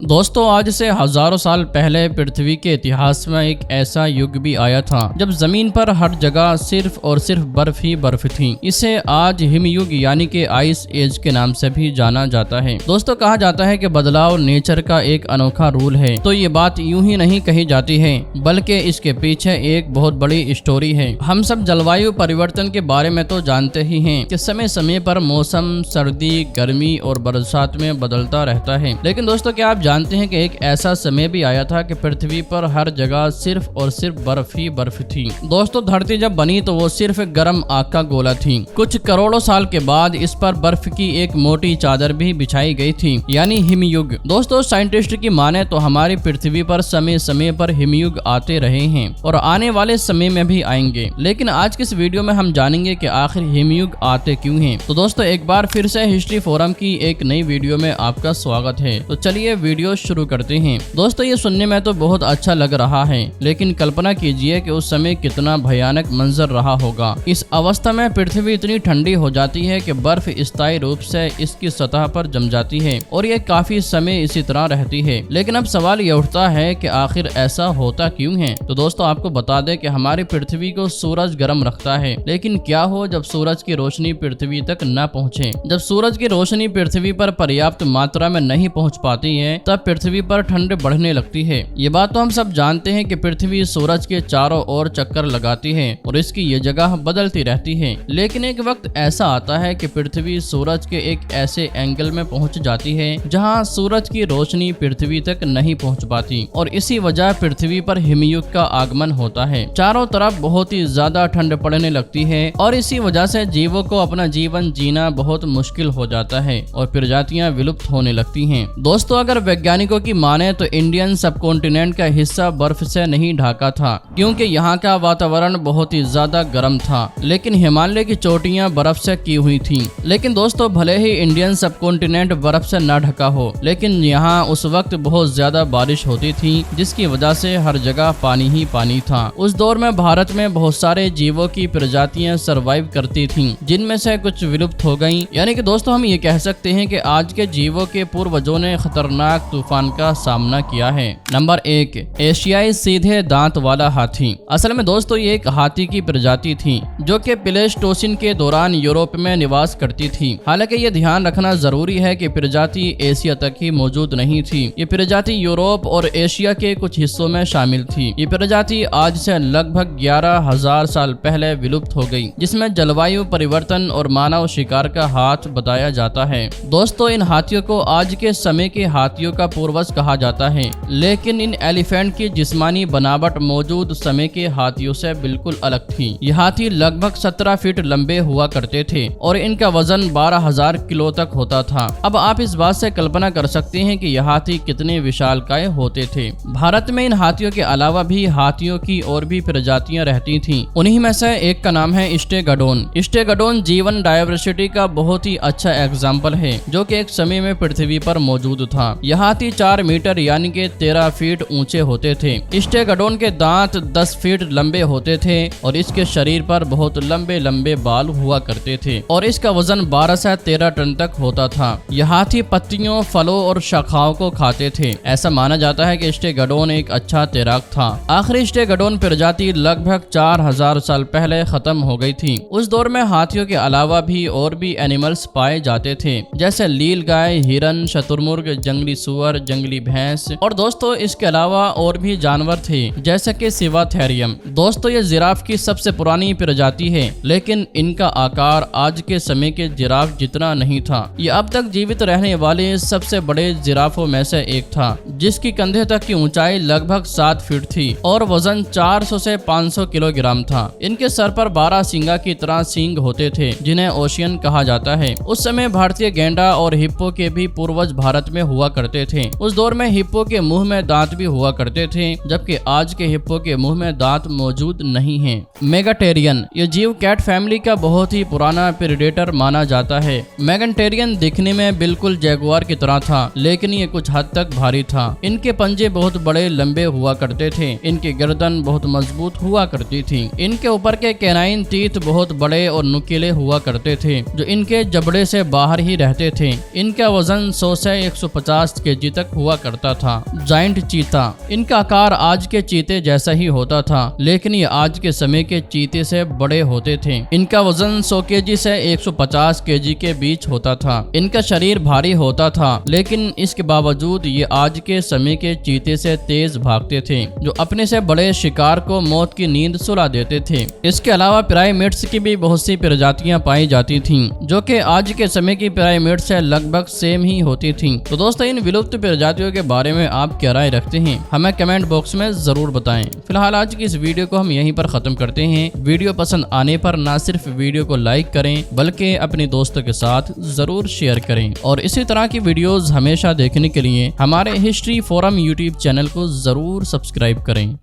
दोस्तों आज से हजारों साल पहले पृथ्वी के इतिहास में एक ऐसा युग भी आया था जब जमीन पर हर जगह सिर्फ और सिर्फ बर्फ ही बर्फ थी। इसे आज हिमयुग यानी कि आइस एज के नाम से भी जाना जाता है। दोस्तों कहा जाता है कि बदलाव नेचर का एक अनोखा रूल है, तो ये बात यूं ही नहीं कही जाती है बल्कि इसके पीछे एक बहुत बड़ी स्टोरी है। हम सब जलवायु परिवर्तन के बारे में तो जानते ही हैं कि समय समय पर मौसम सर्दी गर्मी और बरसात में बदलता रहता है, लेकिन दोस्तों क्या आप जानते हैं कि एक ऐसा समय भी आया था कि पृथ्वी पर हर जगह सिर्फ और सिर्फ बर्फ ही बर्फ थी। दोस्तों धरती जब बनी तो वो सिर्फ गर्म आग का गोला थी। कुछ करोड़ों साल के बाद इस पर बर्फ की एक मोटी चादर भी बिछाई गई थी, यानी हिमयुग। दोस्तों साइंटिस्ट की माने तो हमारी पृथ्वी पर समय समय पर हिमयुग आते रहे हैं और आने वाले समय में भी आएंगे, लेकिन आज के इस वीडियो में हम जानेंगे कि आखिर हिमयुग आते क्यों हैं। तो दोस्तों एक बार फिर से हिस्ट्री फोरम की एक नई वीडियो में आपका स्वागत है। तो चलिए वीडियो शुरू करते हैं। दोस्तों ये सुनने में तो बहुत अच्छा लग रहा है, लेकिन कल्पना कीजिए कि उस समय कितना भयानक मंजर रहा होगा। इस अवस्था में पृथ्वी इतनी ठंडी हो जाती है कि बर्फ स्थायी रूप से इसकी सतह पर जम जाती है और ये काफी समय इसी तरह रहती है। लेकिन अब सवाल ये उठता है कि आखिर ऐसा होता क्यों है। तो दोस्तों आपको बता दें कि हमारी पृथ्वी को सूरज गर्म रखता है, लेकिन क्या हो जब सूरज की रोशनी पृथ्वी तक न पहुँचे। जब सूरज की रोशनी पृथ्वी पर पर्याप्त मात्रा में नहीं पहुँच पाती है तब पृथ्वी पर ठंड बढ़ने लगती है। ये बात तो हम सब जानते हैं कि पृथ्वी सूरज के चारों ओर चक्कर लगाती है और इसकी ये जगह बदलती रहती है, लेकिन एक वक्त ऐसा आता है कि पृथ्वी सूरज के एक ऐसे एंगल में पहुंच जाती है जहां सूरज की रोशनी पृथ्वी तक नहीं पहुंच पाती और इसी वजह पृथ्वी पर हिमयुग का आगमन होता है। चारों तरफ बहुत ही ज्यादा ठंड पड़ने लगती है और इसी वजह से जीवों को अपना जीवन जीना बहुत मुश्किल हो जाता है और प्रजातियां विलुप्त होने लगती हैं। दोस्तों अगर वैज्ञानिकों की माने तो इंडियन सबकॉन्टिनेंट का हिस्सा बर्फ से नहीं ढका था, क्योंकि यहाँ का वातावरण बहुत ही ज्यादा गर्म था, लेकिन हिमालय की चोटियां बर्फ से की हुई थीं। लेकिन दोस्तों भले ही इंडियन सबकॉन्टिनेंट बर्फ से न ढका हो, लेकिन यहाँ उस वक्त बहुत ज्यादा बारिश होती थी जिसकी वजह से हर जगह पानी ही पानी था। उस दौर में भारत में बहुत सारे जीवों की प्रजातियां सरवाइव करती थीं, जिनमें से कुछ विलुप्त हो गयी। यानी कि दोस्तों हम ये कह सकते हैं कि आज के जीवों के पूर्वजों ने खतरनाक तूफान का सामना किया है। नंबर 1, एशियाई सीधे दांत वाला हाथी। असल में दोस्तों ये एक हाथी की प्रजाति थी जो कि प्लेस्टोसिन के दौरान यूरोप में निवास करती थी। हालांकि ये ध्यान रखना जरूरी है कि प्रजाति एशिया तक ही मौजूद नहीं थी। ये प्रजाति यूरोप और एशिया के कुछ हिस्सों में शामिल थी। ये प्रजाति आज से लगभग 11,000 साल पहले विलुप्त हो गई, जिसमें जलवायु परिवर्तन और मानव शिकार का हाथ बताया जाता है। दोस्तों इन हाथियों को आज के समय के हाथियों का पूर्वज कहा जाता है, लेकिन इन एलिफेंट की जिस्मानी बनावट मौजूद समय के हाथियों से बिल्कुल अलग थी। ये हाथी लगभग 17 फीट लंबे हुआ करते थे और इनका वजन 12,000 किलो तक होता था। अब आप इस बात से कल्पना कर सकते हैं कि यह हाथी कितने विशालकाय होते थे। भारत में इन हाथियों के अलावा भी हाथियों की और भी प्रजातियां रहती थीं। उन्हीं में से एक का नाम है स्टेगोडोन। स्टेगोडोन जीवन डायवर्सिटी का बहुत ही अच्छा एग्जाम्पल है, जो कि एक समय में पृथ्वी पर मौजूद था। यह हाथी 4 मीटर यानी कि 13 फीट ऊंचे होते थे। स्टेगोडोन के दांत 10 फीट लंबे होते थे और इसके शरीर पर बहुत लंबे लंबे बाल हुआ करते थे और इसका वजन 12 से 13 टन तक होता था। यह हाथी पत्तियों, फलों और शाखाओं को खाते थे। ऐसा माना जाता है कि स्टेगोडोन एक अच्छा तैराक था। आखिरी स्टेगोडोन प्रजाति लगभग 4,000 साल पहले खत्म हो गई थी। उस दौर में हाथियों के अलावा भी और भी एनिमल्स पाए जाते थे, जैसे लील गाय, हिरन, शुतुरमुर्ग, जंगली सुअर, जंगली भैंस और दोस्तों इसके अलावा और भी जानवर थे जैसे कि सिवाथेरियम। दोस्तों ये जिराफ की सबसे पुरानी प्रजाति है, लेकिन इनका आकार आज के समय के जिराफ जितना नहीं था। ये अब तक जीवित रहने वाले सबसे बड़े जिराफों में से एक था, जिसकी कंधे तक की ऊंचाई लगभग 7 फीट थी और वजन 400 से 500 किलोग्राम था। इनके सर पर 12 सींगा की तरह सींग होते थे, जिन्हें ओशियन कहा जाता है। उस समय भारतीय गेंडा और हिप्पो के भी पूर्वज भारत में हुआ करते थे। उस दौर में हिप्पो के मुंह में दांत भी हुआ करते थे, जबकि आज के हिप्पो के मुंह में दांत मौजूद नहीं हैं। मेगाटेरियन ये जीव कैट फैमिली का बहुत ही पुराना प्रेडेटर माना जाता है। मेगाटेरियन दिखने में बिल्कुल जैगुआर की तरह था, लेकिन ये कुछ हद तक भारी था। इनके पंजे बहुत बड़े लंबे हुआ करते थे। इनकी गर्दन बहुत मजबूत हुआ करती थी। इनके ऊपर के कैनाइन टीथ बहुत बड़े और नुकीले हुआ करते थे, जो इनके जबड़े से बाहर ही रहते थे। इनका वजन 100 से 150 kg केजी तक हुआ करता था। जायंट चीता, इनका आकार आज के चीते जैसा ही होता था, लेकिन ये आज के समय के चीते से बड़े होते थे। इनका वजन 100 केजी से 150 केजी के बीच होता था। इनका शरीर भारी होता था, लेकिन इसके बावजूद ये आज के समय के चीते से तेज भागते थे, जो अपने से बड़े शिकार को मौत की नींद सुला देते थे। इसके अलावा प्राइमेट्स की भी बहुत सी प्रजातियां पाई जाती थीं, जो कि आज के समय की प्राइमेट्स से लगभग सेम ही होती थीं। तो दोस्तों, इन विलुप्त प्रजातियों के बारे में आप क्या राय रखते हैं, हमें कमेंट बॉक्स में जरूर बताएं। फिलहाल आज की इस वीडियो को हम यहीं पर खत्म करते हैं। वीडियो पसंद आने पर ना सिर्फ वीडियो को लाइक करें, बल्कि अपने दोस्तों के साथ जरूर शेयर करें। और इसी तरह की वीडियोस हमेशा देखने के लिए हमारे हिस्ट्री फोरम यूट्यूब चैनल को जरूर सब्सक्राइब करें।